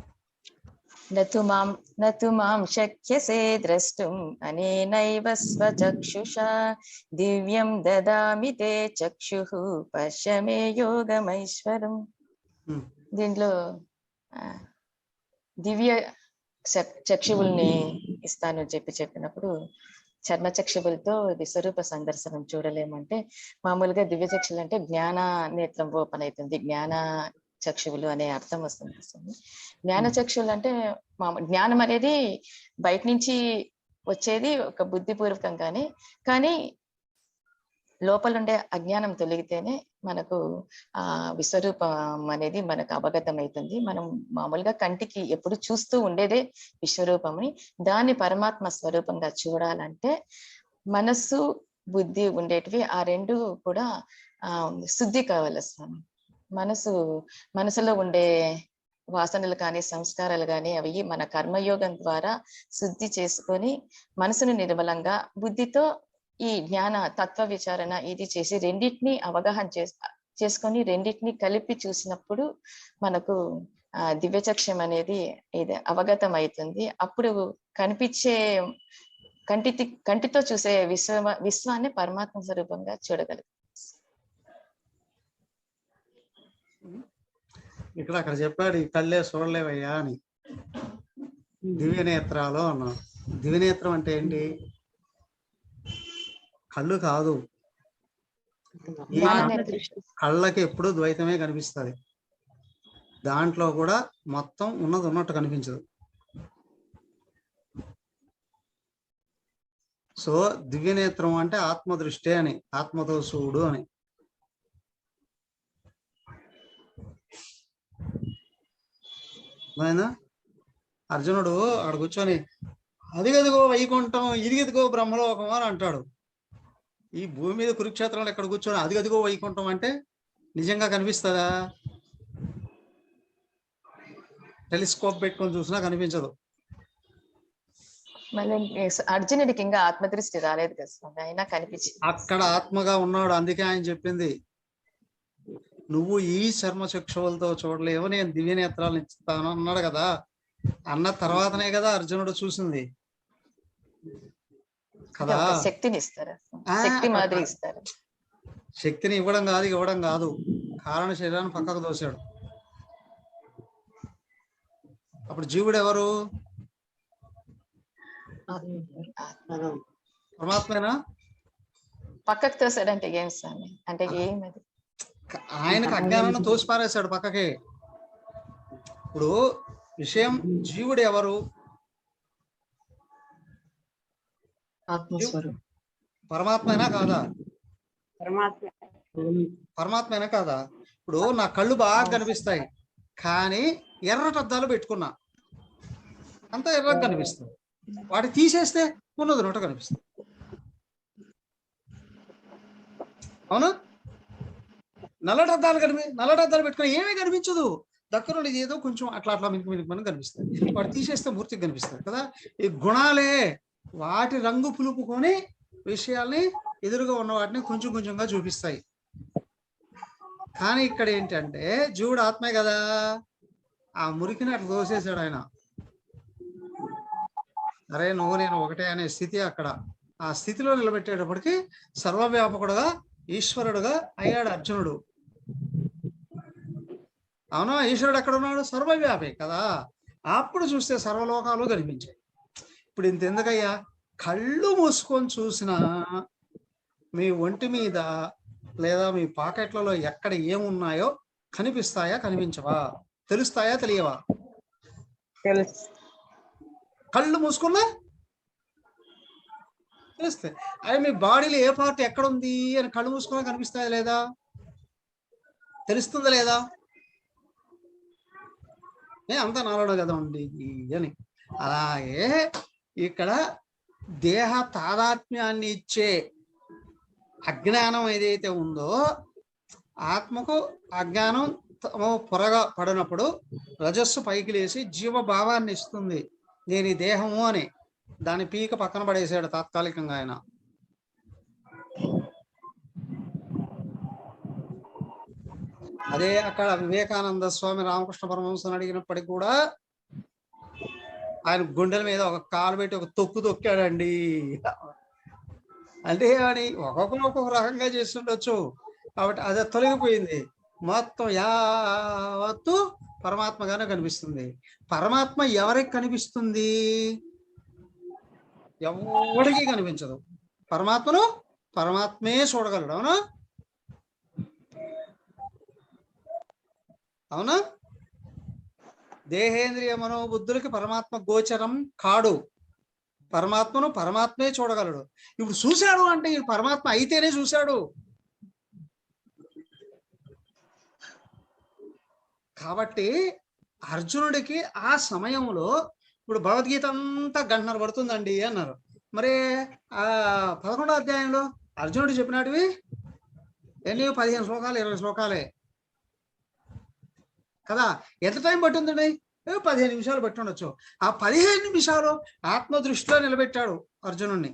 నతు మాం శక్యసే ద్రష్టుం అనేనైవ స్వచక్షుషా దివ్యం దదామి తే చక్షుః పశ్య మే యోగమైశ్వరం. దీంట్లో దివ్య చక్షువుల్ని ఇస్తాను చెప్పినప్పుడు చర్మ చక్షువులతో విశ్వరూప సందర్శనం చూడలేమంటే, మామూలుగా దివ్య చక్షులు అంటే జ్ఞాన నేత్రం ఓపెన్ అవుతుంది, జ్ఞాన చక్షువులు అనే అర్థం వస్తుంది. జ్ఞాన చక్షువులు అంటే జ్ఞానం అనేది బయట నుంచి వచ్చేది ఒక బుద్ధిపూర్వకంగానే, కానీ లోపల ఉండే అజ్ఞానం తొలగితేనే మనకు ఆ విశ్వరూపం అనేది మనకు అవగతం అవుతుంది. మనం మామూలుగా కంటికి ఎప్పుడు చూస్తూ ఉండేదే విశ్వరూపమని, దాన్ని పరమాత్మ స్వరూపంగా చూడాలంటే మనస్సు బుద్ధి ఉండేటివి ఆ రెండు కూడా శుద్ధి కావాలి స్వామి. మనసులో ఉండే వాసనలు కానీ సంస్కారాలు కానీ అవి మన కర్మయోగం ద్వారా శుద్ధి చేసుకొని మనసును నిర్మలంగా బుద్ధితో ఈ జ్ఞాన తత్వ విచారణ ఇది చేసి రెండింటిని అవగాహన చేసుకొని రెండింటిని కలిపి చూసినప్పుడు మనకు దివ్యచక్షం అనేది ఇది అవగతం అవుతుంది. అప్పుడు కనిపించే కంటితో చూసే విశ్వాన్ని పరమాత్మ స్వరూపంగా చూడగలుగుతాం. అక్కడ చెప్పాడు, ఈ కళ్ళే చూడలేవయ్యా అని. దివ్య నేత్రాలు అన్నాడు. దివ్య నేత్రం అంటే ఏంటి? కళ్ళు కాదు, ఈ కళ్ళకి ఎప్పుడు ద్వైతమే కనిపిస్తుంది. దాంట్లో కూడా మొత్తం ఉన్నది ఉన్నట్టు కనిపించదు. సో దివ్యనేత్రం అంటే ఆత్మదృష్టి అని, ఆత్మతో చూడు అని. ఆయన అర్జునుడు ఆడ కూర్చొని అదిగదిగో వైకుంఠం, ఇదిగదిగో బ్రహ్మలోకం అని అంటాడు. ఈ భూమి మీద కురుక్షేత్రంలో ఎక్కడ కూర్చొని అదిగదిగో వైకుంఠం అంటే నిజంగా కనిపిస్తుందా? టెలిస్కోప్ పెట్టుకొని చూసినా కనిపించదు. మళ్ళీ అర్జునుడికి ఇంకా ఆత్మదృష్టి రాలేదు కదా స్వామి, అయినా కనిపించింది. అక్కడ ఆత్మగా ఉన్నాడు, అందుకే ఆయన చెప్పింది నువ్వు ఈ చర్మ చక్షువులతో చూడలేవు, నేను దివ్య నేత్రాలు ఇస్తాను అన్నాడు కదా. అన్న తర్వాతనే కదా అర్జునుడు చూసింది కదా. శక్తిని ఇస్తారా? శక్తి మాదిరి ఇస్తారు. శక్తిని ఇవ్వడం కాదు, కారణ శరీరాన్ని పక్కకు దోశాడు. అప్పుడు జీవుడు ఎవరు? పరమాత్మేనా? పక్కకు తోసాడంటే ఏం స్వామి? అంటే ఏమది? ఆయనకు అజ్ఞానాన్ని తోసిపారేశాడు పక్కకి. ఇప్పుడు విషయం జీవుడు ఎవరు? పరమాత్మేనా కాదా? పరమాత్మేనా కాదా? ఇప్పుడు నా కళ్ళు బాగా కనిపిస్తాయి, కానీ ఎర్రటద్దాలు పెట్టుకున్నా, అంతా ఎర్రగా కనిపిస్తుంది. వాటి తీసేస్తే ఉన్నది నోట కనిపిస్తుంది. అవునా? నల్లటద్దాలు పెట్టుకుని ఏమీ కనిపించదు. దగ్గర ఏదో కొంచెం అట్లా అట్లా మినికి కనిపిస్తుంది. వాడు తీసేస్తే మూర్తికి కనిపిస్తుంది కదా. ఈ గుణాలే వాటి రంగు పులుపుకొని విషయాల్ని ఎదురుగా ఉన్న వాటిని కొంచెం కొంచెంగా చూపిస్తాయి. కానీ ఇక్కడ ఏంటంటే జీవుడు ఆత్మే కదా, ఆ మురికిని అట్లా దోసేసాడు ఆయన. అరే నువ్వు నేను ఒకటే అనే స్థితి అక్కడ. ఆ స్థితిలో నిలబెట్టేటప్పటికి సర్వవ్యాపకుడుగా ఈశ్వరుడుగా అయ్యాడు అర్జునుడు. అవునా? ఈశ్వరుడు ఎక్కడ ఉన్నాడు? సర్వవ్యాపి కదా. అప్పుడు చూస్తే సర్వలోకాలు కనిపించాయి. ఇప్పుడు ఇంత ఎందుకయ్యా, కళ్ళు మూసుకొని చూసినా మీ ఒంటి మీద లేదా మీ పాకెట్లలో ఎక్కడ ఏమున్నాయో కనిపిస్తాయా కనిపించవా? తెలుస్తాయా తెలియవా? కళ్ళు మూసుకున్నా తెలుస్తాయి. అవి మీ బాడీలో ఏ పార్ట్ ఎక్కడ ఉంది అని కళ్ళు మూసుకున్నా కనిపిస్తాయా లేదా? తెలుస్తుందా లేదా? అంతా నాలో కదా ఉంది అని. అలాగే ఇక్కడ దేహ తాదాత్మ్యాన్ని ఇచ్చే అజ్ఞానం ఏదైతే ఉందో, ఆత్మకు అజ్ఞానం పొరగా పడినప్పుడు రజస్సు పైకి లేచి జీవభావాన్ని ఇస్తుంది. నేను ఈ దేహము అని దాని పీక పక్కన పడేసాడు తాత్కాలికంగా ఆయన. అదే అక్కడ వివేకానంద స్వామి రామకృష్ణ పరమహంసని అడిగినప్పటికీ కూడా ఆయన గుండెల మీద ఒక కాలు పెట్టి ఒక తొక్కాడండి. అంటే అని ఒక్కొక్కరు ఒక్కొక్క రకంగా చేస్తుండొచ్చు. కాబట్టి అది తొలగిపోయింది. మొత్తం యావత్తు పరమాత్మగానే కనిపిస్తుంది. పరమాత్మ ఎవరికి కనిపిస్తుంది? ఎవరికి కనిపించదు. పరమాత్మను పరమాత్మే చూడగలడు. అవునా? అవునా? దేహేంద్రియ మనోబుద్ధులకి పరమాత్మ గోచరం కాడు. పరమాత్మను పరమాత్మే చూడగలడు. ఇప్పుడు చూశాడు అంటే ఈ పరమాత్మ అయితేనే చూశాడు. కాబట్టి అర్జునుడికి ఆ సమయంలో ఇప్పుడు భగవద్గీత అంతా గంటన్నర పడుతుందండి అన్నారు. మరి ఆ 11వ అధ్యాయంలో అర్జునుడు చెప్పినటివి ఎన్ని? 15 శ్లోకాలు 20 శ్లోకాలే కదా. ఎంత టైం పట్టిందండి? 15 నిమిషాలు పట్టి ఉండొచ్చు. ఆ 15 నిమిషాలు ఆత్మదృష్టిలో నిలబెట్టాడు అర్జునుడిని.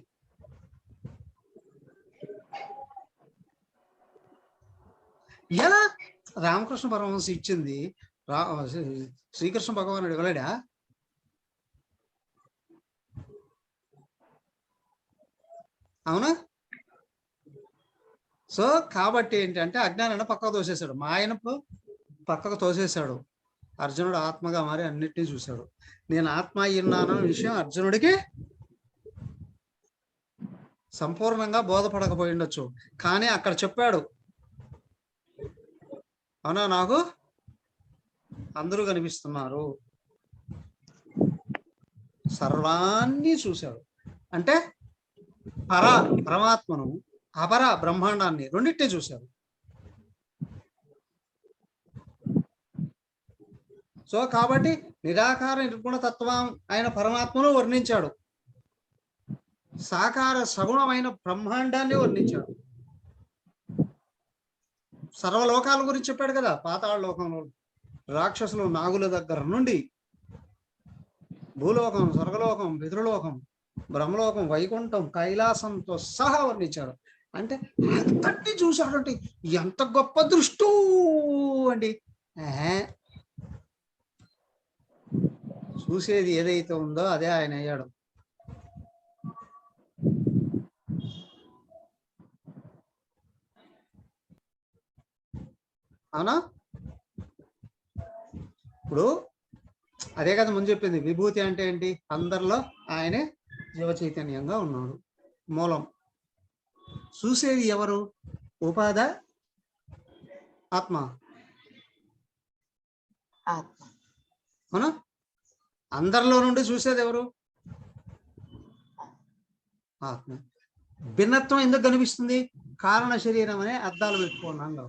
ఎలా? రామకృష్ణ పరమహంస ఇచ్చింది శ్రీకృష్ణ భగవానుడు ఇవ్వలేడా? అవునా? సో కాబట్టి ఏంటంటే అజ్ఞానాన్ని పక్కకు తోసేశాడు, మాయనపు పక్కకు తోసేశాడు. అర్జునుడు ఆత్మగా మారి అన్నిటినీ చూశాడు. నేను ఆత్మ అయ్యున్నానన్న విషయం అర్జునుడికి సంపూర్ణంగా బోధపడకపోయి ఉండొచ్చు, కానీ అక్కడ చెప్పాడు. అవునా? నాకు అందరూ కనిపిస్తున్నారు, సర్వాన్ని చూశాడు. అంటే పరమాత్మను, అపర బ్రహ్మాండాన్ని రెండిట్టే చూశాడు. సో కాబట్టి నిరాకార నిర్గుణ తత్వం ఆయన పరమాత్మను వర్ణించాడు, సాకార సగుణమైన బ్రహ్మాండాన్ని వర్ణించాడు. సర్వలోకాల గురించి చెప్పాడు కదా, పాతాళ లోకంలో రాక్షసులు నాగుల దగ్గర నుండి భూలోకం, స్వర్గలోకం, పితృలోకం, బ్రహ్మలోకం, వైకుంఠం, కైలాసంతో సహా వర్ణించాడు. అంటే అంతటి చూశాడంటే ఎంత గొప్ప దృష్టి అండి. చూసేది ఏదైతే ఉందో అదే ఆయన అయ్యాడు. అవునా? ఇప్పుడు అదే కదా ముందు చెప్పింది, విభూతి అంటే ఏంటి? అందరిలో ఆయనే జీవ చైతన్యంగా ఉన్నాడు, మూలం. చూసేది ఎవరు? ఉపాధ, ఆత్మ. అవునా? అందరిలో నుండి చూసేది ఎవరు? ఆత్మ. భిన్నత్వం ఎందుకు కనిపిస్తుంది? కారణ శరీరం అనే అద్దాలు పెట్టుకున్నాం.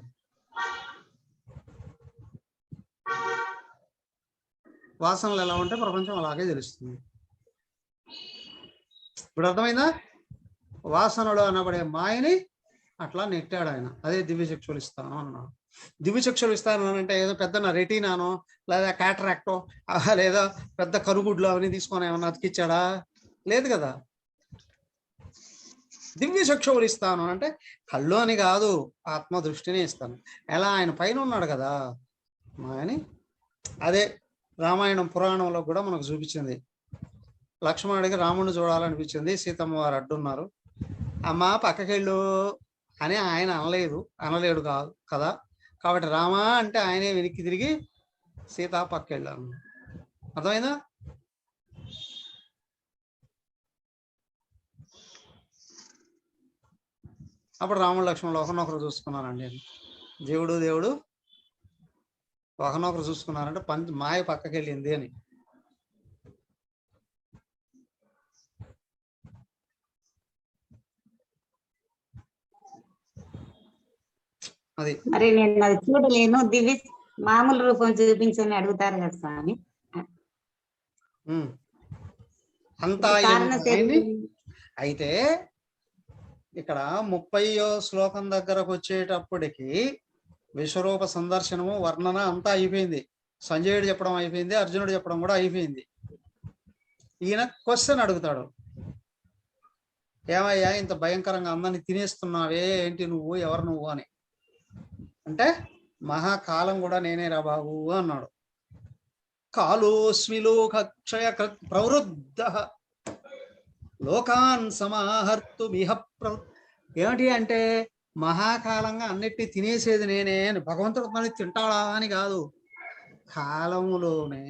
వాసనలు ఎలా ఉంటే ప్రపంచం అలాగే తెలుస్తుంది. ఇప్పుడు అర్థమైందా? వాసనలు అనబడే మాయని అట్లా నెట్టాడు ఆయన. అదే దివ్యచక్షులు ఇస్తాను అన్నాడు. దివ్యచక్షులు ఇస్తాను అంటే ఏదో పెద్ద రెటీనానో లేదా క్యాటరాక్టో లేదా పెద్ద కరుగుడ్లు అవన్నీ తీసుకొని ఏమన్నా అతికిచ్చాడా? లేదు కదా. దివ్యచక్షువులు ఇస్తాను అంటే కళ్ళు అని కాదు, ఆత్మ దృష్టిని ఇస్తాను. ఎలా? ఆయన పైన ఉన్నాడు కదా మాయని. అదే రామాయణం పురాణంలో కూడా మనకు చూపించింది. లక్ష్మణుడికి రాముడిని చూడాలనిపించింది, సీతమ్మ వారు అడ్డున్నారు. అమ్మ పక్కకెళ్ళు అని ఆయన అనలేడు కాదు కదా. కాబట్టి రామా అంటే ఆయనే వెనక్కి తిరిగి సీత పక్కకెళ్ళాను. అర్థమైందా? అప్పుడు రాముడు లక్ష్మణులు ఒకరినొకరు చూసుకున్నారండి. దేవుడు ఒకరినొకరు చూసుకున్నారంటే మాయ పక్కకెళ్ళింది అని. అది మరి నేను అది చూడలేను, దివ్య మామూలు రూపం చూపించని అడుగుతారు కదా స్వామి. అంతా అయితే ఇక్కడ 30వ శ్లోకం దగ్గరకు వచ్చేటప్పటికి విశ్వరూప సందర్శనము, వర్ణన అంతా అయిపోయింది. సంజయుడు చెప్పడం అయిపోయింది, అర్జునుడు చెప్పడం కూడా అయిపోయింది. ఈయన క్వశ్చన్ అడుగుతాడు, ఏమయ్యా ఇంత భయంకరంగా అందరిని తినేస్తున్నావే, ఏంటి నువ్వు, ఎవరు నువ్వు అని. అంటే మహాకాలం కూడా నేనే రా బాబు అన్నాడు. కాలోస్మి లోకక్షయ ప్రవృద్ధ లోకాన్ సమాహర్తుమిహ ఏమిటి అంటే మహాకాలంగా అన్నిటినీ తినేసేది నేనే అని. భగవంతుడు మనని తింటాడా అని కాదు, కాలములోనే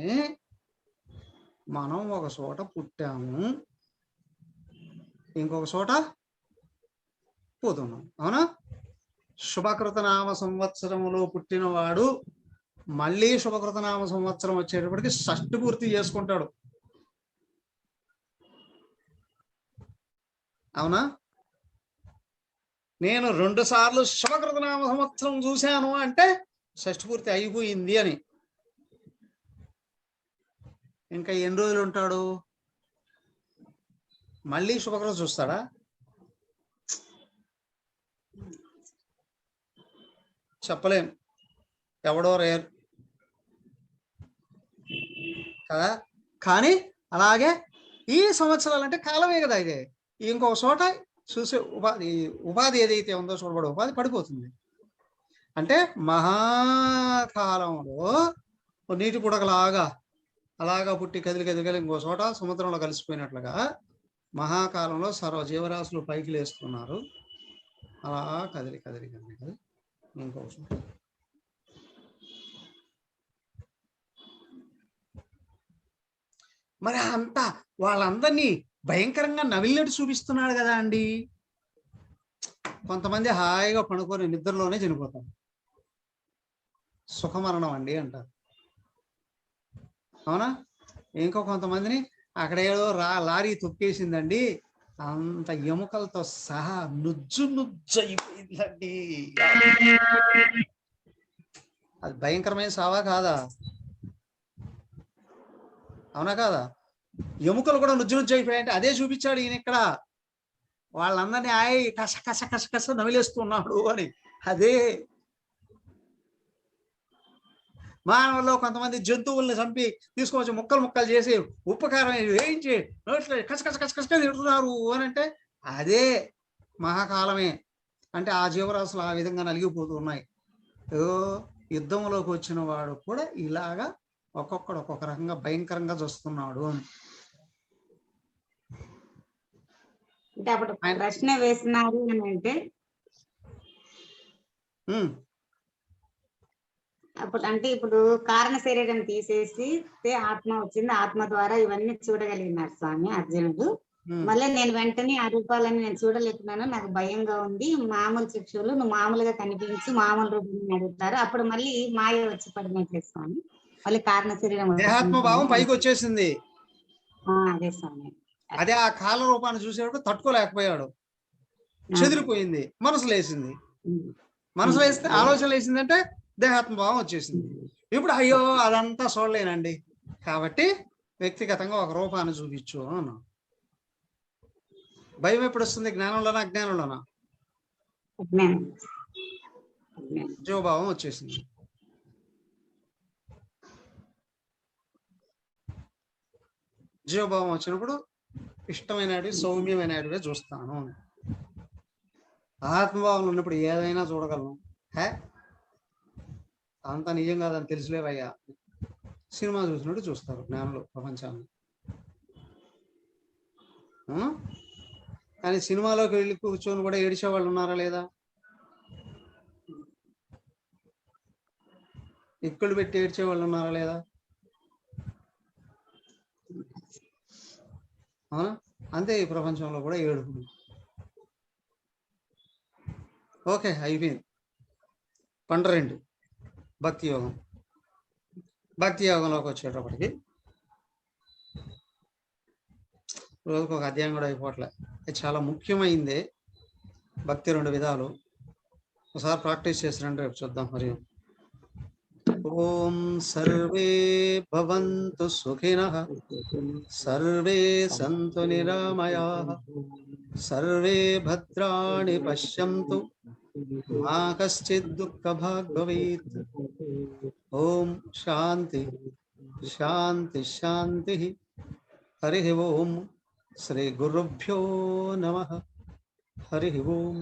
మనం ఒక చోట పుట్టాము, ఇంకొక చోట పోతున్నాం. అవునా? శుభకృత నామ సంవత్సరములో పుట్టినవాడు మళ్ళీ శుభకృత నామ సంవత్సరం వచ్చేటప్పటికి షష్ఠి పూర్తి చేసుకుంటాడు. అవునా? నేను 2 సార్లు శుభకృత నామ సంవత్సరం చూశాను అంటే షష్ఠి పూర్తి అయిపోయింది అని. ఇంకా ఎన్ని రోజులు ఉంటాడు? మళ్ళీ శుభకృత చూస్తాడా? చెప్పలేం, ఎవడో రేర్ కదా. కానీ అలాగే ఈ సంవత్సరాలు అంటే కాలమే కదా ఇదే. ఇంకొక చోట చూసే ఉపాధి ఏదైతే ఉందో చూడబడే ఉపాధి పడిపోతుంది. అంటే మహాకాలంలో నీటి పుడకలాగా అలాగా పుట్టి కదిలి ఇంకో చోట సముద్రంలో కలిసిపోయినట్లుగా మహాకాలంలో సర్వ జీవరాశులు పైకి లేస్తున్నారు. అలా కదిలి ఇంకో చోట. మరి అంతా వాళ్ళందరినీ భయంకరంగా నవిలినట్టు చూపిస్తున్నాడు కదా అండి. కొంతమంది హాయిగా పడుకొని నిద్రలోనే చనిపోతారు, సుఖమరణం అండి అంటారు. అవునా? ఇంకో కొంతమందిని అక్కడ ఏదో లారీ తొక్కేసిందండి, అంత ఎముకలతో సహా నుజ్జు నుజ్జు అయిపోయిందండి. అది భయంకరమైన సావా కాదా? అవునా కాదా? ఎముకలు కూడా నుజ్జు నుజ్జు అయిపోయాయంటే అదే చూపించాడు ఈయన ఇక్కడ. వాళ్ళందరినీ కస కస కస కస నమిలేస్తున్నాడు అని. అదే మానవుల్లో కొంతమంది జంతువుల్ని చంపి తీసుకొచ్చి ముక్కలు ముక్కలు చేసి ఉప్పు కారం వేయించి నోట్లో కస కస కస కస తింటున్నారు అని అంటే అదే మహాకాలమే. అంటే ఆ జీవరాశులు ఆ విధంగా నలిగిపోతున్నాయి. యుద్ధంలోకి వచ్చిన వాడు కూడా ఇలాగా ఒక్కొక్కడు ఒక్కొక్క రకంగా భయంకరంగా చూస్తున్నాడు అని. అంటే అప్పుడు ప్రశ్న వేసినారు అని అంటే అప్పుడు అంటే ఇప్పుడు కారణ శరీరం తీసేసి ఆత్మ వచ్చింది, ఆత్మ ద్వారా ఇవన్నీ చూడగలిగినారు స్వామి అర్జునుడు. మళ్ళీ నేను వెంటనే ఆ రూపాలని నేను చూడలేకున్నాను, నాకు భయంగా ఉంది, మామూలు శిక్షులు నువ్వు మామూలుగా కనిపించి మామూలు రూపాన్ని అడుగుతారు, అప్పుడు మళ్ళీ మాయ వచ్చి పడినట్లే స్వామి. మళ్ళీ కారణ శరీరం దేహాత్మభావం పైకి వచ్చేసింది. అదే స్వామి. అదే ఆ కాల రూపాన్ని చూసేటప్పుడు తట్టుకోలేకపోయాడు, చెదిరిపోయింది, మనసు లేసింది. మనసు లేస్తే ఆలోచన లేసిందంటే దేహాత్మభావం వచ్చేసింది. ఇప్పుడు అయ్యో అదంతా చూడలేనండి కాబట్టి వ్యక్తిగతంగా ఒక రూపాన్ని చూపించు అన్నా. భయం ఎప్పుడు వస్తుంది? జ్ఞానంలోనా అజ్ఞానంలోనా? జీవభావం వచ్చేసింది. జీవభావం వచ్చినప్పుడు ఇష్టమైనవి సౌమ్యమైనవి చూస్తాను. ఆత్మభావం ఉన్నప్పుడు ఏదైనా చూడగలను. అంతా నిజం కాదని తెలుసులేవయ్యా. సినిమా చూసినట్టు చూస్తారు జ్ఞానంలో ప్రపంచాన్ని. కానీ సినిమాలోకి వెళ్ళి కూర్చొని కూడా ఏడిచే వాళ్ళు ఉన్నారా లేదా? ఎక్కులు పెట్టి ఏడ్చే వాళ్ళు ఉన్నారా లేదా? అంతే ఈ ప్రపంచంలో కూడా ఏడుపులు. ఓకే, అయిపోయింది. 12 భక్తి యోగం. భక్తి యోగంలోకి వచ్చేటప్పటికి రోజుకు ఒక అధ్యాయం కూడా అయిపోవట్లే. చాలా ముఖ్యమైందే భక్తి. 2 విధాలు. ఒకసారి ప్రాక్టీస్ చేసిరండి, రేపు చూద్దాం. మరి ఓం సర్వే భవంతు సుఖినః, సర్వే సంతు నిరామయాః, సర్వే భద్రాణి పశ్యంతు, మా కశ్చిద్ దుఃఖభాగ్ భవేత్. ఓం శాంతి శాంతి శాంతి. హరి ఓం. శ్రీ గురుభ్యో నమః. హరి ఓం.